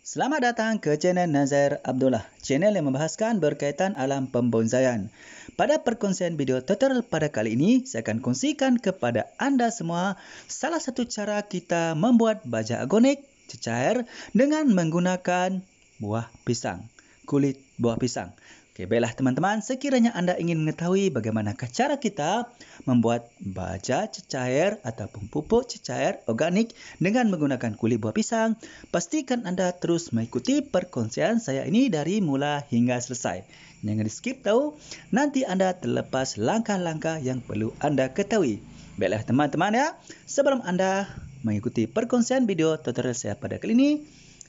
Selamat datang ke channel Nazir Abdullah, channel yang membahaskan berkaitan alam pembonsaian. Pada perkongsian video tutorial pada kali ini, saya akan kongsikan kepada anda semua salah satu cara kita membuat baja agonik cecair dengan menggunakan buah pisang, kulit buah pisang. Okey, baiklah teman-teman, sekiranya anda ingin mengetahui bagaimanakah cara kita membuat baja cecair ataupun pupuk cecair organik dengan menggunakan kulit buah pisang, pastikan anda terus mengikuti perkongsian saya ini dari mula hingga selesai. Jangan di skip tahu, nanti anda terlepas langkah-langkah yang perlu anda ketahui. Baiklah teman-teman ya, sebelum anda mengikuti perkongsian video tutorial saya pada kali ini,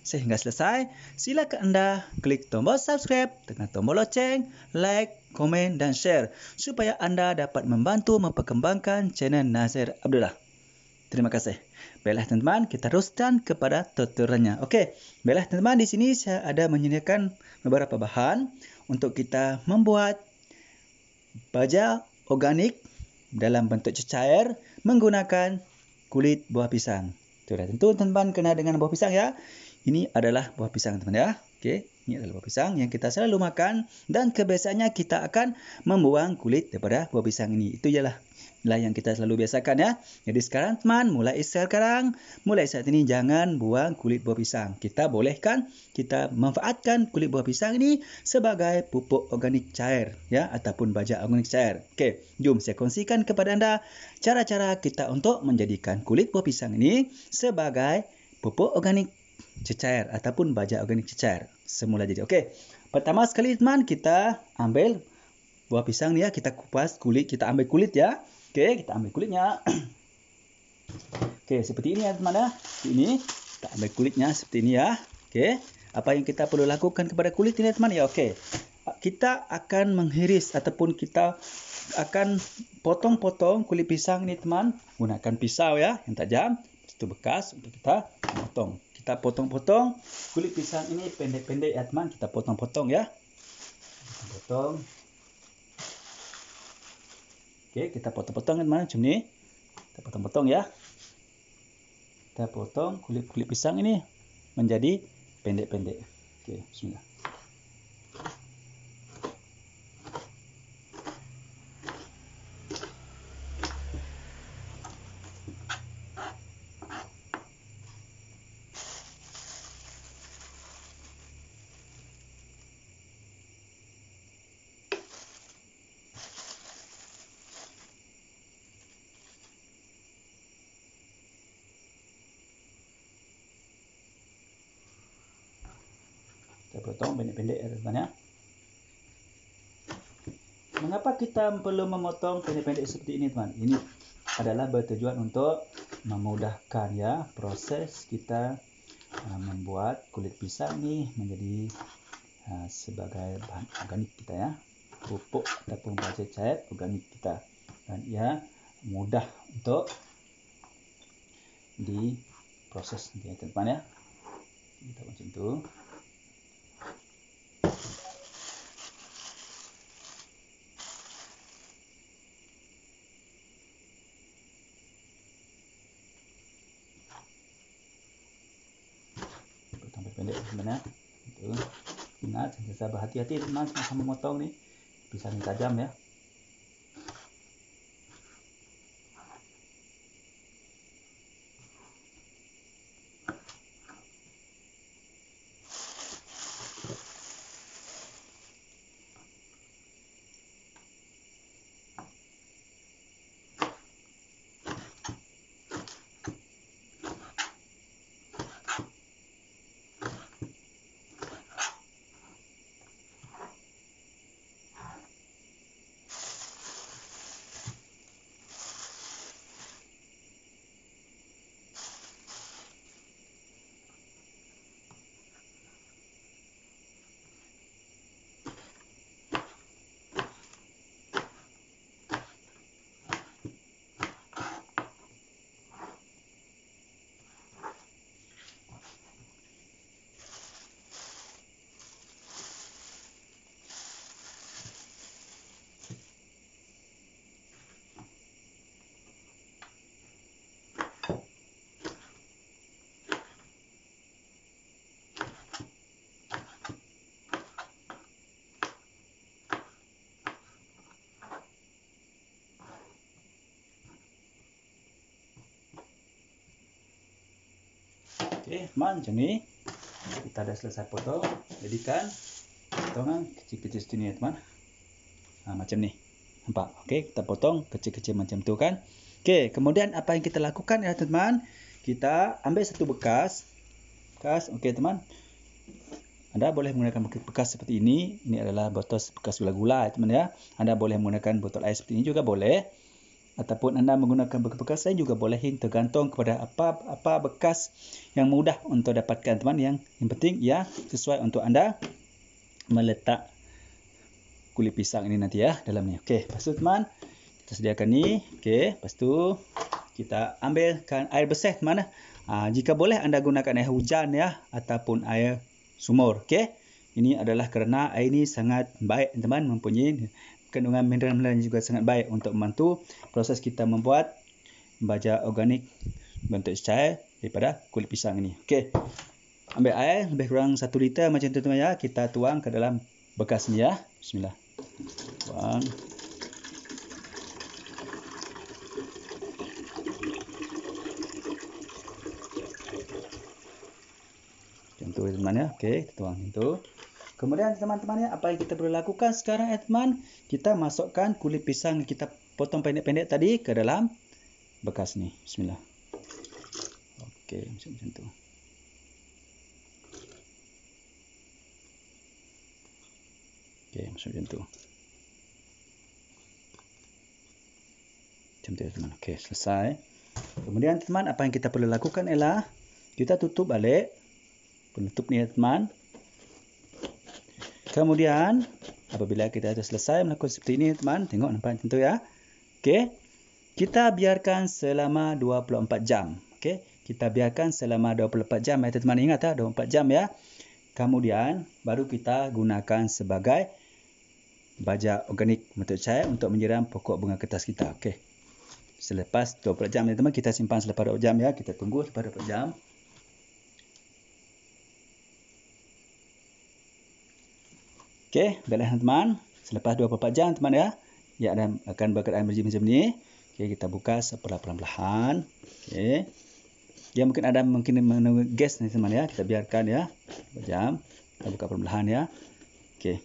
sehingga selesai, silakan anda klik tombol subscribe dengan tombol loceng, like, komen dan share supaya anda dapat membantu memperkembangkan channel Nazir Abdullah. Terima kasih. Baiklah teman-teman, kita teruskan kepada tutorialnya. Okey, baiklah teman-teman, di sini saya ada menyediakan beberapa bahan untuk kita membuat baja organik dalam bentuk cecair menggunakan kulit buah pisang. Sudah tentu teman-teman kenal dengan buah pisang ya. Ini adalah buah pisang teman ya. Okey, ini adalah buah pisang yang kita selalu makan dan kebiasaannya kita akan membuang kulit daripada buah pisang ini. Itu ialah yang kita selalu biasakan ya. Jadi sekarang teman, mulai saat ini jangan buang kulit buah pisang. Kita bolehkan kita manfaatkan kulit buah pisang ini sebagai pupuk organik cair ya, ataupun baja organik cair. Okey, jom saya kongsikan kepada anda cara-cara kita untuk menjadikan kulit buah pisang ini sebagai pupuk organik cecair ataupun baja organik cecair. Semula jadi. Okey. Pertama sekali teman, kita ambil buah pisang ni ya, kita kupas kulit, kita ambil kulit ya. Okey, kita ambil kulitnya. Okey, seperti ini ya teman ya. Ini kita ambil kulitnya seperti ini ya. Okey. Apa yang kita perlu lakukan kepada kulit ini teman ya? Okey. Kita akan menghiris ataupun kita akan potong-potong kulit pisang ni teman, gunakan pisau ya yang tajam. Itu bekas untuk kita potong. Kita potong-potong kulit pisang ini pendek-pendek ya teman, kita potong-potong ya. Potong. Okey, kita potong-potong teman macam ni. Kita potong-potong ya. Kita potong kulit-kulit pisang ini menjadi pendek-pendek. Okey, bismillah. Kita potong pendek-pendek ya teman ya. Mengapa kita perlu memotong pendek-pendek seperti ini teman? Ini adalah bertujuan untuk memudahkan ya proses kita membuat kulit pisang ni menjadi sebagai bahan organik kita ya, pupuk ataupun baja cair organik kita, dan ia mudah untuk diproses nanti ya teman ya. Kita macam tu. Pendek teman ya. Itu. Ingat, sentiasa berhati-hati teman sama memotong ni. Pisang ni tajam ya. Okey, teman, macam ni. Kita dah selesai potong. Jadikan potongan kecil-kecil seperti ni, teman. Macam ni. Nampak? Okey, kita potong kecil-kecil macam tu kan. Okey, kemudian apa yang kita lakukan ya, teman? Kita ambil satu bekas. Okey, teman. Anda boleh menggunakan bekas seperti ini. Ini adalah botol bekas gula-gula, teman ya. Anda boleh menggunakan botol air seperti ini juga boleh. Ataupun anda menggunakan bekas lain juga boleh, tergantung kepada apa bekas yang mudah untuk dapatkan, teman. Yang penting ia sesuai untuk anda meletak kulit pisang ini nanti ya dalam ni. Okey, lepas tu teman, kita sediakan ni. Okey, lepas tu kita ambilkan air bersih, teman. Jika boleh anda gunakan air hujan ya, ataupun air sumur. Okey, ini adalah kerana air ini sangat baik, teman, mempunyai kandungan mineral-mineral yang juga sangat baik untuk membantu proses kita membuat baja organik bentuk cair daripada kulit pisang ini. Okey, ambil air lebih kurang 1 liter macam tu, teman ya. Kita tuang ke dalam bekas ni ya. Bismillah. Tuang. Macam tu, teman ya. Okey, kita tuang macam tu. Kemudian teman-teman ya, apa yang kita perlu lakukan sekarang ya, teman? Kita masukkan kulit pisang yang kita potong pendek-pendek tadi ke dalam bekas ni. Bismillah. Okey, macam tu. Okey, macam tu. Macam tu, teman. Okey, selesai. Kemudian teman, apa yang kita perlu lakukan ialah kita tutup balik penutup ni ya, teman. Kemudian apabila kita dah selesai melakukan seperti ini, teman, tengok nampak macam tu ya. Okey. Kita biarkan selama 24 jam. Okey. Kita biarkan selama 24 jam ya, teman. Ingat ya, 24 jam ya. Kemudian baru kita gunakan sebagai baja organik bentuk cair untuk menyiram pokok bunga kertas kita. Okey. Selepas 24 jam ya, teman, kita simpan selepas 24 jam ya. Kita tunggu selepas 24 jam. Okey, baiklah teman. Selepas 24 jam, teman ya, ia akan berkeadaan macam ni. Okey, kita buka perlahan-lahan. Okey. Dia mungkin ada menunggu gas ni, teman ya. Kita biarkan ya. 24 jam. Kita buka perlahan ya. Okey.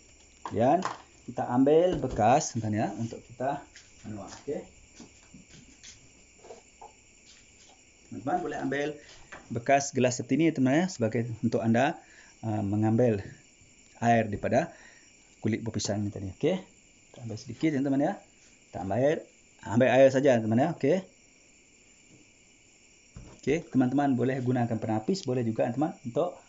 Kemudian kita ambil bekas, teman ya, untuk kita menuang. Okey. Teman-teman boleh ambil bekas gelas seperti ini, teman ya, sebagai untuk anda mengambil air daripada kulit buah pisang ni tadi. Okey. Kita ambil sedikit, teman ya. Kita ambil air saja, teman ya. Okey. Okey, teman-teman boleh gunakan penapis, boleh juga, teman, untuk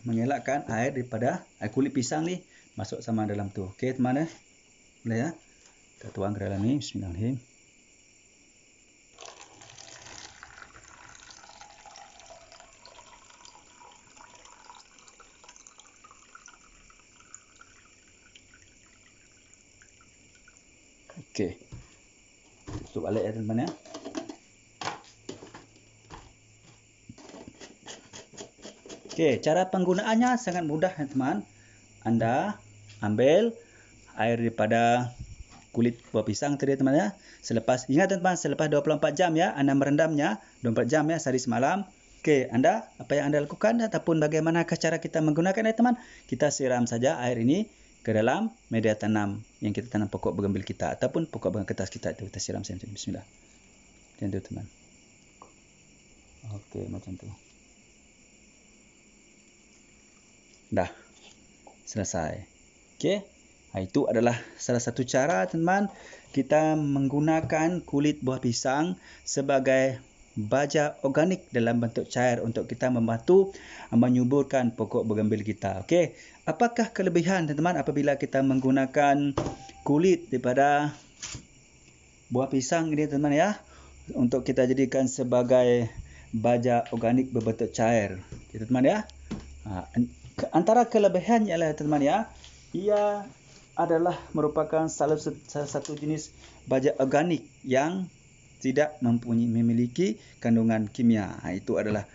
mengelakkan air daripada kulit pisang ni masuk sama dalam tu. Okey, teman ya. Boleh ya. Kita tuang ke dalam ni. Bismillahirrahmanirrahim. Okey. Tutup balik ya, teman ya. Okey, cara penggunaannya sangat mudah ya, teman. Anda ambil air daripada kulit buah pisang tadi, teman ya. Ingat teman, selepas 24 jam ya, anda merendamnya 24 jam ya, sehari semalam. Okey, apa yang anda lakukan ataupun bagaimanakah cara kita menggunakannya, teman? Kita siram saja air ini ke dalam media tanam yang kita tanam pokok bougainville kita ataupun pokok bunga kertas kita itu. Kita siram macam ni. Bismillah. Macam tu, teman. Okey, macam tu. Dah selesai. Okey. Itu adalah salah satu cara, teman, kita menggunakan kulit buah pisang sebagai baja organik dalam bentuk cair untuk kita membantu menyuburkan pokok bougainville kita. Okey. Apakah kelebihan, teman, apabila kita menggunakan kulit daripada buah pisang ini, teman ya, untuk kita jadikan sebagai baja organik berbentuk cair. Okey, teman ya. Antara kelebihan ialah, teman ya, ia adalah merupakan salah satu jenis baja organik yang tidak memiliki kandungan kimia. Itu adalah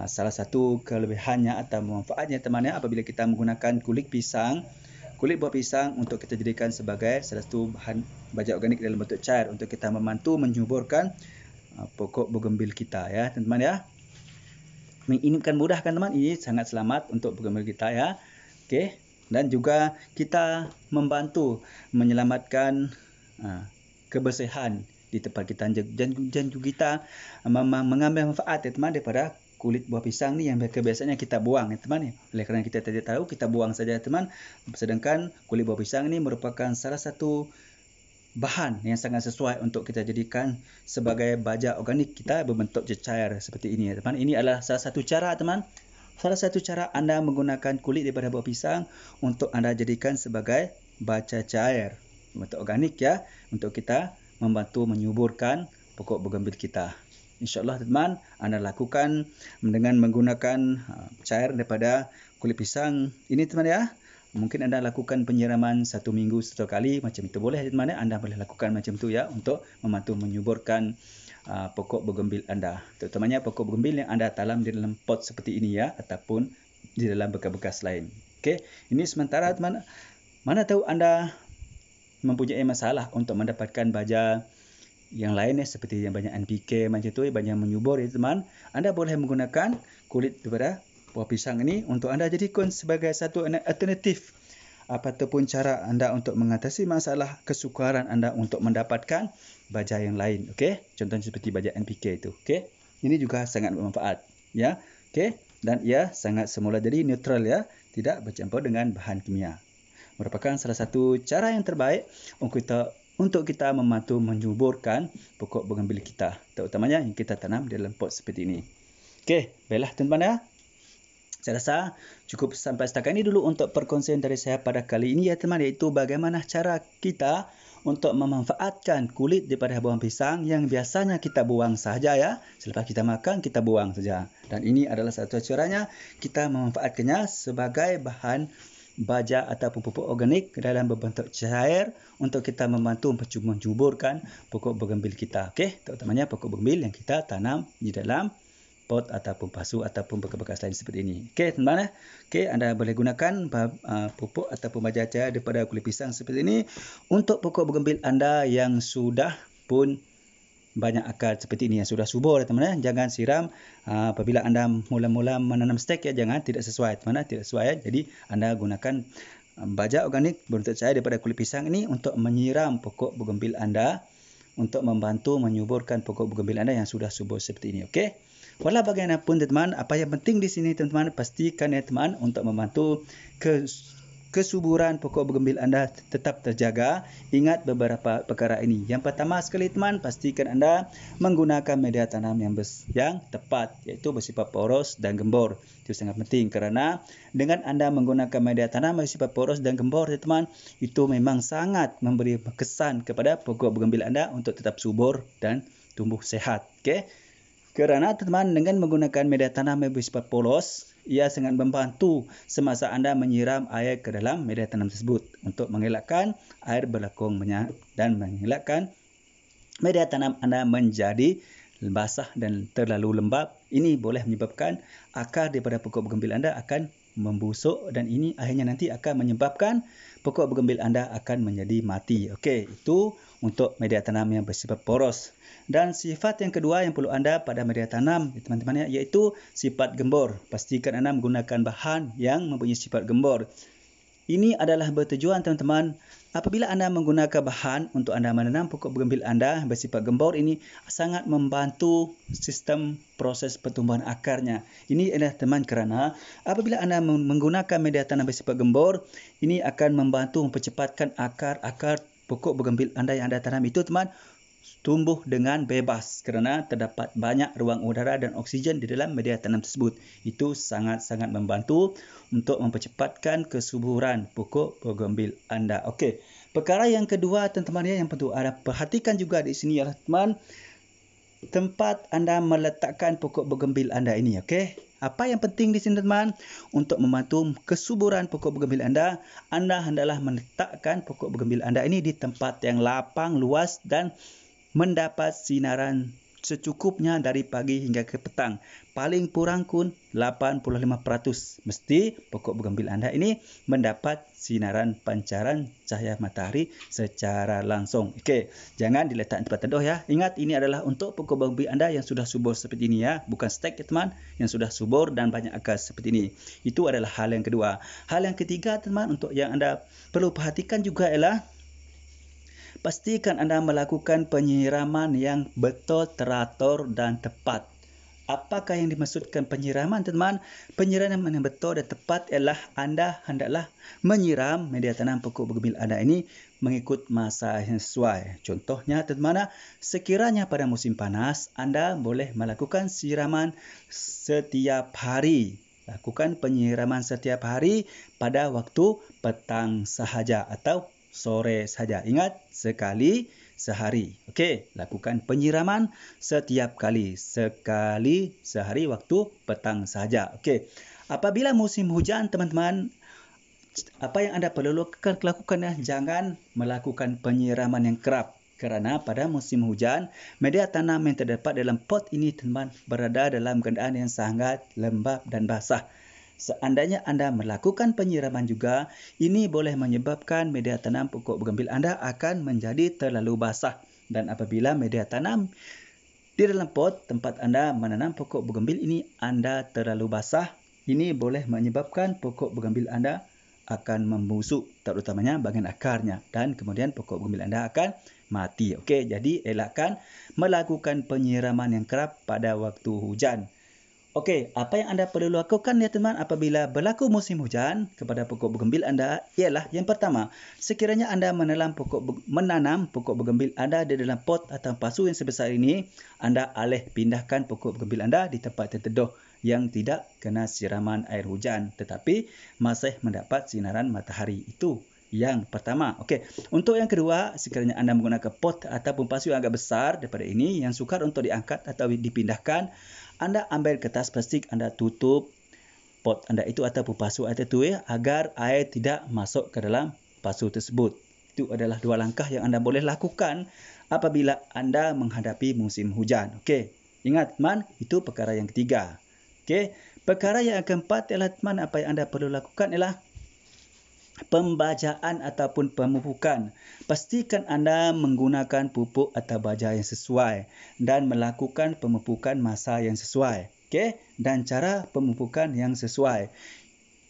salah satu kelebihannya atau manfaatnya, teman ya, apabila kita menggunakan kulit buah pisang untuk kita jadikan sebagai salah satu bahan baja organik dalam bentuk cair untuk kita membantu menyuburkan pokok bougainville kita ya, teman ya. menginipkan mudah kan teman, ini sangat selamat untuk bougainville kita ya. Okey, dan juga kita membantu menyelamatkan kebersihan di tempat kita, dan juga kita mengambil manfaat ya teman daripada kulit buah pisang ni yang biasanya kita buang ya teman. Oleh kerana kita tidak tahu, kita buang saja teman. Sedangkan kulit buah pisang ni merupakan salah satu bahan yang sangat sesuai untuk kita jadikan sebagai baja organik kita berbentuk cecair seperti ini ya teman. Ini adalah salah satu cara teman. Salah satu cara anda menggunakan kulit daripada buah pisang untuk anda jadikan sebagai baja cair bentuk organik ya, untuk kita membantu menyuburkan pokok bougainville kita. InsyaAllah teman, anda lakukan dengan menggunakan cair daripada kulit pisang ini teman ya. Mungkin anda lakukan penyiraman 1 minggu 1 kali, macam itu boleh teman ya. Anda boleh lakukan macam itu ya, untuk membantu menyuburkan pokok bougainville anda. Terutamanya pokok bougainville yang anda tanam di dalam pot seperti ini ya, ataupun di dalam bekas-bekas lain. Okey, ini sementara teman. Mana tahu anda mempunyai masalah untuk mendapatkan baja yang lain ya, seperti yang banyak NPK macam itu, banyak menyubur ya teman. Anda boleh menggunakan kulit daripada buah pisang ini untuk anda jadikan sebagai satu alternatif ataupun cara anda untuk mengatasi masalah kesukaran anda untuk mendapatkan baja yang lain. Okey, contohnya seperti baja NPK itu. Okey, ini juga sangat bermanfaat ya. Okey, dan ia sangat semula jadi neutral ya, tidak bercampur dengan bahan kimia. Merupakan salah satu cara yang terbaik untuk kita membantu menyuburkan pokok bougainville kita, terutamanya yang kita tanam di dalam pot seperti ini. Okey, baiklah teman-teman ya. Saya rasa cukup sampai setakat ini dulu untuk perkongsian dari saya pada kali ini ya teman, iaitu bagaimana cara kita untuk memanfaatkan kulit daripada buah pisang yang biasanya kita buang saja ya. Selepas kita makan, kita buang saja. Dan ini adalah satu caranya kita memanfaatkannya sebagai bahan baja ataupun pupuk organik dalam berbentuk cair untuk kita membantu mencuburkan pokok bougainville kita. Okey, terutamanya pokok bougainville yang kita tanam di dalam pot ataupun pasu ataupun bekas-bekas lain seperti ini. Okey teman-teman. Okey, anda boleh gunakan pupuk ataupun baja cair daripada kulit pisang seperti ini untuk pokok bougainville anda yang sudah pun banyak akar seperti ini, yang sudah subur teman-teman. Jangan siram apabila anda mula-mula menanam stek ya, jangan, tidak sesuai teman-teman, tidak sesuai ya. Jadi anda gunakan baja organik berbentuk cair daripada kulit pisang ini untuk menyiram pokok bougainville anda, untuk membantu menyuburkan pokok bougainville anda yang sudah subur seperti ini. Okey, walau bagaimanapun teman-teman, apa yang penting di sini teman-teman, pastikan ya teman, untuk membantu kesuburan pokok bougainville anda tetap terjaga. Ingat beberapa perkara ini. Yang pertama sekali teman, pastikan anda menggunakan media tanam yang tepat, iaitu bersifat poros dan gembor. Itu sangat penting, kerana dengan anda menggunakan media tanam bersifat poros dan gembor teman, itu memang sangat memberi kesan kepada pokok bougainville anda untuk tetap subur dan tumbuh sehat. Okey, kerana teman, dengan menggunakan media tanam yang bersifat poros, ia sangat membantu semasa anda menyiram air ke dalam media tanam tersebut untuk mengelakkan air berlakong banyak dan mengelakkan media tanam anda menjadi basah dan terlalu lembab. Ini boleh menyebabkan akar daripada pokok bougainville anda akan membusuk, dan ini akhirnya nanti akan menyebabkan pokok bougainville anda akan menjadi mati. Okey, itu untuk media tanam yang bersifat poros. Dan sifat yang kedua yang perlu anda pada media tanam teman-teman, iaitu sifat gembor. Pastikan anda menggunakan bahan yang mempunyai sifat gembor. Ini adalah bertujuan teman-teman, apabila anda menggunakan bahan untuk anda menanam pokok bougainville anda bersifat gembor, ini sangat membantu sistem proses pertumbuhan akarnya. Ini adalah teman, kerana apabila anda menggunakan media tanam bersifat gembor, ini akan membantu mempercepatkan akar pokok bougainville anda yang anda tanam itu teman tumbuh dengan bebas, kerana terdapat banyak ruang udara dan oksigen di dalam media tanam tersebut. Itu sangat-sangat membantu untuk mempercepatkan kesuburan pokok bougainville anda. Okey, perkara yang kedua teman-teman yang perlu anda perhatikan juga di sini adalah teman, tempat anda meletakkan pokok bougainville anda ini. Okey, apa yang penting di sini teman, untuk membantu kesuburan pokok bougainville anda hendaklah meletakkan pokok bougainville anda ini di tempat yang lapang, luas dan mendapat sinaran secukupnya dari pagi hingga ke petang. Paling kurang pun 85% mesti pokok bougainville anda ini mendapat sinaran pancaran cahaya matahari secara langsung. Okey, jangan diletak di tempat teduh ya. Ingat, ini adalah untuk pokok bougainville anda yang sudah subur seperti ini ya, bukan stek ya teman, yang sudah subur dan banyak akar seperti ini. Itu adalah hal yang kedua. Hal yang ketiga teman, untuk yang anda perlu perhatikan juga ialah pastikan anda melakukan penyiraman yang betul, teratur dan tepat. Apakah yang dimaksudkan penyiraman teman? Penyiraman yang betul dan tepat ialah anda hendaklah menyiram media tanam pokok bougainville anda ini mengikut masa yang sesuai. Contohnya teman, sekiranya pada musim panas, anda boleh melakukan siraman setiap hari. Lakukan penyiraman setiap hari pada waktu petang sahaja atau sore saja. Ingat, sekali sehari. Okey, lakukan penyiraman setiap kali. Sekali sehari waktu petang saja. Okey. Apabila musim hujan teman-teman, apa yang anda perlu lakukan, jangan melakukan penyiraman yang kerap. Kerana pada musim hujan, media tanam yang terdapat dalam pot ini teman berada dalam keadaan yang sangat lembap dan basah. Seandainya anda melakukan penyiraman juga, ini boleh menyebabkan media tanam pokok bougainville anda akan menjadi terlalu basah. Dan apabila media tanam di dalam pot tempat anda menanam pokok bougainville ini anda terlalu basah, ini boleh menyebabkan pokok bougainville anda akan membusuk, terutamanya bahagian akarnya, dan kemudian pokok bougainville anda akan mati. Okey, jadi elakkan melakukan penyiraman yang kerap pada waktu hujan. Okey, apa yang anda perlu lakukan ya teman apabila berlaku musim hujan kepada pokok bougainville anda ialah yang pertama, sekiranya anda menanam pokok bougainville anda di dalam pot atau pasu yang sebesar ini, anda alih pindahkan pokok bougainville anda di tempat terteduh yang tidak kena siraman air hujan tetapi masih mendapat sinaran matahari. Itu yang pertama. Okey, untuk yang kedua, sekiranya anda menggunakan pot ataupun pasu yang agak besar daripada ini yang sukar untuk diangkat atau dipindahkan, anda ambil kertas plastik, anda tutup pot anda itu ataupun pasu anda itu agar air tidak masuk ke dalam pasu tersebut. Itu adalah dua langkah yang anda boleh lakukan apabila anda menghadapi musim hujan. Okey, ingat teman, itu perkara yang ketiga. Okey, perkara yang keempat ialah teman, apa yang anda perlu lakukan ialah pembajaan ataupun pemupukan. Pastikan anda menggunakan pupuk atau baja yang sesuai dan melakukan pemupukan masa yang sesuai. Okey, dan cara pemupukan yang sesuai.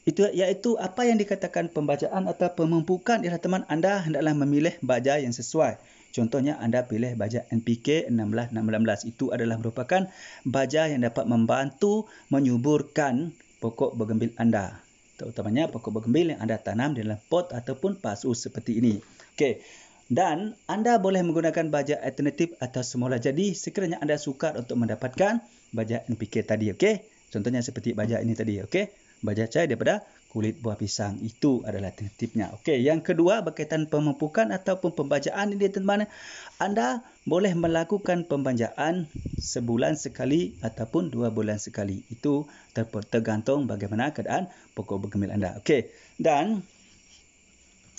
Itu iaitu apa yang dikatakan pembajaan atau pemupukan ialah teman, anda hendaklah memilih baja yang sesuai. Contohnya anda pilih baja NPK 16-16. Itu adalah merupakan baja yang dapat membantu menyuburkan pokok bougainville anda, terutamanya pokok bougainville yang anda tanam dalam pot ataupun pasu seperti ini. Okey. Dan anda boleh menggunakan baja alternatif atau semula jadi sekiranya anda sukar untuk mendapatkan baja NPK tadi. Okey. Contohnya seperti baja ini tadi. Okey. Baja cair daripada kulit buah pisang. Itu adalah alternatifnya. Okey. Yang kedua berkaitan pemupukan ataupun pembajaan ini teman-teman. Anda boleh melakukan pembajaan sebulan sekali ataupun 2 bulan sekali. Itu tergantung bagaimana keadaan pokok bougainville anda. Okey. Dan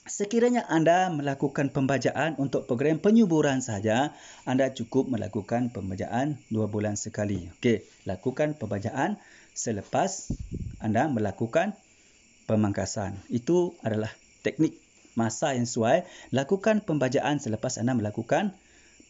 sekiranya anda melakukan pembajaan untuk program penyuburan saja, anda cukup melakukan pembajaan 2 bulan sekali. Okey, lakukan pembajaan selepas anda melakukan pemangkasan. Itu adalah teknik masa yang sesuai. Lakukan pembajaan selepas anda melakukan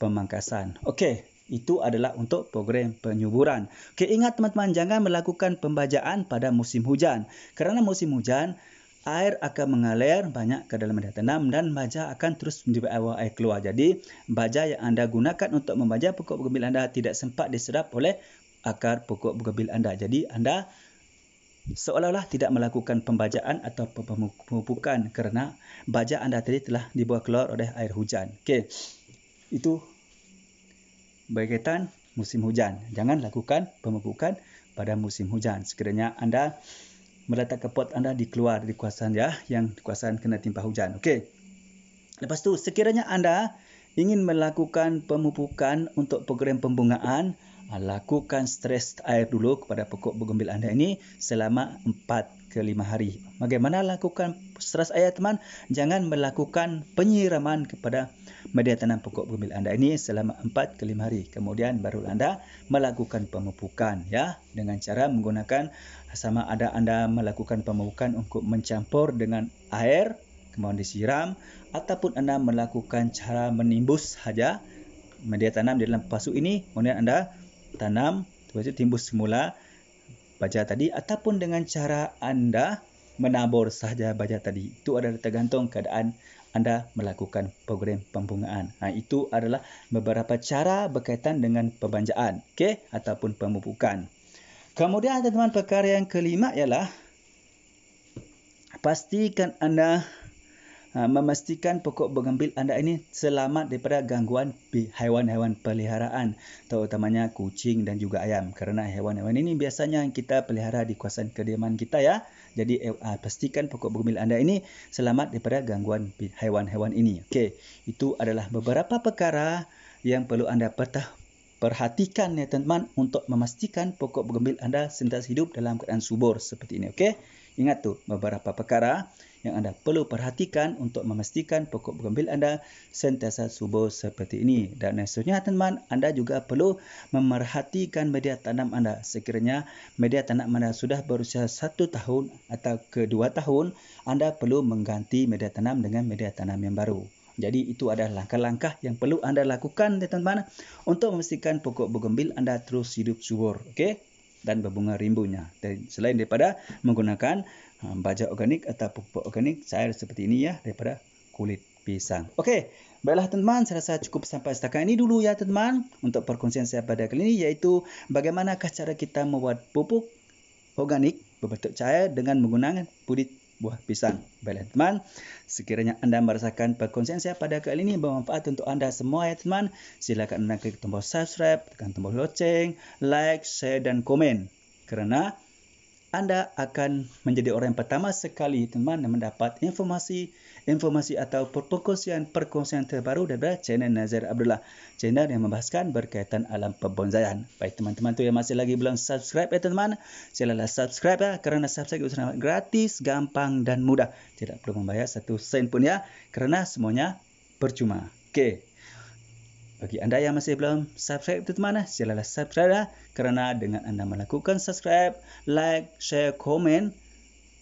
pemangkasan. Okey, itu adalah untuk program penyuburan. Okey, ingat teman-teman, jangan melakukan pembajaan pada musim hujan. Kerana musim hujan, air akan mengalir banyak ke dalam media tanam dan baja akan terus membawa air keluar. Jadi, baja yang anda gunakan untuk membaja pokok bougainville anda tidak sempat diserap oleh akar pokok bougainville anda. Jadi, anda seolah-olah tidak melakukan pembajaan atau pemupukan kerana baja anda tadi telah dibawa keluar oleh air hujan. Okey, itu berkaitan musim hujan. Jangan lakukan pemupukan pada musim hujan. Sekiranya anda meletakkan pot anda di keluar di kawasan yang di kawasan kena timpa hujan. Okey. Lepas tu, sekiranya anda ingin melakukan pemupukan untuk program pembungaan, lakukan stres air dulu kepada pokok bougainville anda ini selama 4 ke 5 hari. Bagaimana lakukan stres air teman? Jangan melakukan penyiraman kepada media tanam pokok bugambila anda ini selama 4 ke 5 hari. Kemudian baru anda melakukan pemupukan ya, dengan cara menggunakan sama ada anda melakukan pemupukan untuk mencampur dengan air kemudian disiram, ataupun anda melakukan cara menimbus saja media tanam di dalam pasu ini, kemudian anda tanam, lepas itu timbus semula baja tadi, ataupun dengan cara anda menabur sahaja baja tadi. Itu adalah tergantung keadaan anda melakukan program pembungaan. Itu adalah beberapa cara berkaitan dengan pembanjaan, okey, ataupun pemupukan. Kemudian teman-teman, perkara yang kelima ialah pastikan anda memastikan pokok bougainville anda ini selamat daripada gangguan haiwan-haiwan peliharaan, terutamanya kucing dan juga ayam. Kerana haiwan-haiwan ini biasanya kita pelihara di kawasan kediaman kita ya. Jadi pastikan pokok bougainville anda ini selamat daripada gangguan haiwan-haiwan ini. Okey, itu adalah beberapa perkara yang perlu anda perhatikan ya teman-teman untuk memastikan pokok bougainville anda sentiasa hidup dalam keadaan subur seperti ini. Okey, ingat tu beberapa perkara yang anda perlu perhatikan untuk memastikan pokok bougainville anda sentiasa subur seperti ini. Dan seterusnya teman-teman, anda juga perlu memerhatikan media tanam anda. Sekiranya media tanam anda sudah berusia 1 tahun atau ke 2 tahun, anda perlu mengganti media tanam dengan media tanam yang baru. Jadi itu adalah langkah-langkah yang perlu anda lakukan teman-teman untuk memastikan pokok bougainville anda terus hidup subur, okey, dan berbunga rimbunya. Dan selain daripada menggunakan baja organik atau pupuk organik cair seperti ini ya, daripada kulit pisang. Okey, baiklah teman-teman, saya rasa cukup sampai setakat ini dulu ya teman-teman untuk perkongsian saya pada kali ini, iaitu bagaimanakah cara kita membuat pupuk organik berbentuk cair dengan menggunakan kulit buah pisang. Baiklah teman, sekiranya anda merasakan perkongsian saya pada kali ini bermanfaat untuk anda semua ya teman, silakan anda klik tombol subscribe, tekan tombol loceng, like, share dan komen. Kerana anda akan menjadi orang yang pertama sekali teman yang mendapat informasi atau perkongsian terbaru daripada channel Nazir Abdullah, channel yang membahaskan berkaitan alam pembonsaian. Baik teman-teman tu yang masih lagi belum subscribe ya teman, silalah subscribe ya, kerana subscribe itu sangat gratis, gampang dan mudah. Tidak perlu membayar 1 sen pun ya, kerana semuanya percuma. Okey. Bagi anda yang masih belum subscribe teman-teman, silalah subscribe ya, kerana dengan anda melakukan subscribe, like, share, komen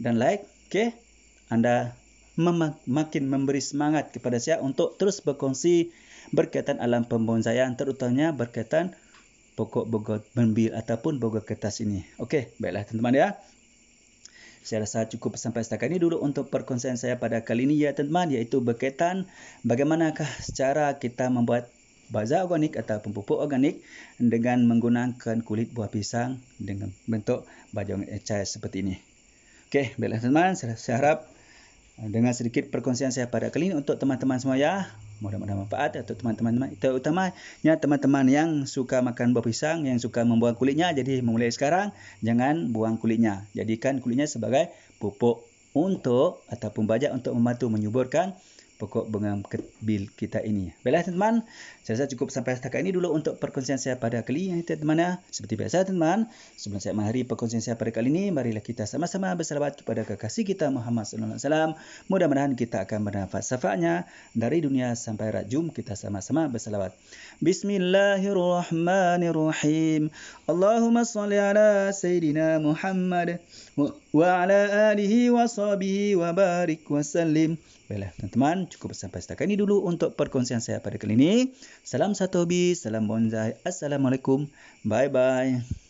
dan like, okey, anda makin memberi semangat kepada saya untuk terus berkongsi berkaitan alam pembonsaian, terutamanya berkaitan pokok bougainville ataupun bogor kertas ini. Okey, baiklah teman-teman ya. Saya rasa cukup sampai setakat ini dulu untuk perkongsian saya pada kali ini ya teman-teman, iaitu berkaitan bagaimanakah cara kita membuat baja organik atau pupuk organik dengan menggunakan kulit buah pisang dengan bentuk baja cair seperti ini. Okey, baiklah teman-teman, saya harap dengan sedikit perkongsian saya pada kali ini untuk teman-teman semua ya, mudah-mudahan manfaat untuk teman-teman, terutamanya teman-teman yang suka makan buah pisang, yang suka membuang kulitnya. Jadi mulai sekarang jangan buang kulitnya, jadikan kulitnya sebagai pupuk untuk ataupun baja untuk membantu menyuburkan pokok bougainville kita ini. Baiklah teman-teman, saya rasa cukup sampai setakat ini dulu untuk perkongsian saya pada kali ini teman-teman. Seperti biasa teman, sebelum saya mengakhiri perkongsian saya pada kali ini, marilah kita sama-sama berselawat kepada kekasih kita Muhammad sallallahu alaihi wasallam. Mudah-mudahan kita akan mendapat syafaatnya dari dunia sampai akhirat. Jom kita sama-sama berselawat. Bismillahirrahmanirrahim. Allahumma salli ala Sayyidina Muhammad wa ala alihi wa sahbihi wa barik wa sallim. Baiklah teman-teman, cukup sampai setakat ini dulu untuk perkongsian saya pada kali ini. Salam satu hobi, salam bonsai. Assalamualaikum. Bye-bye.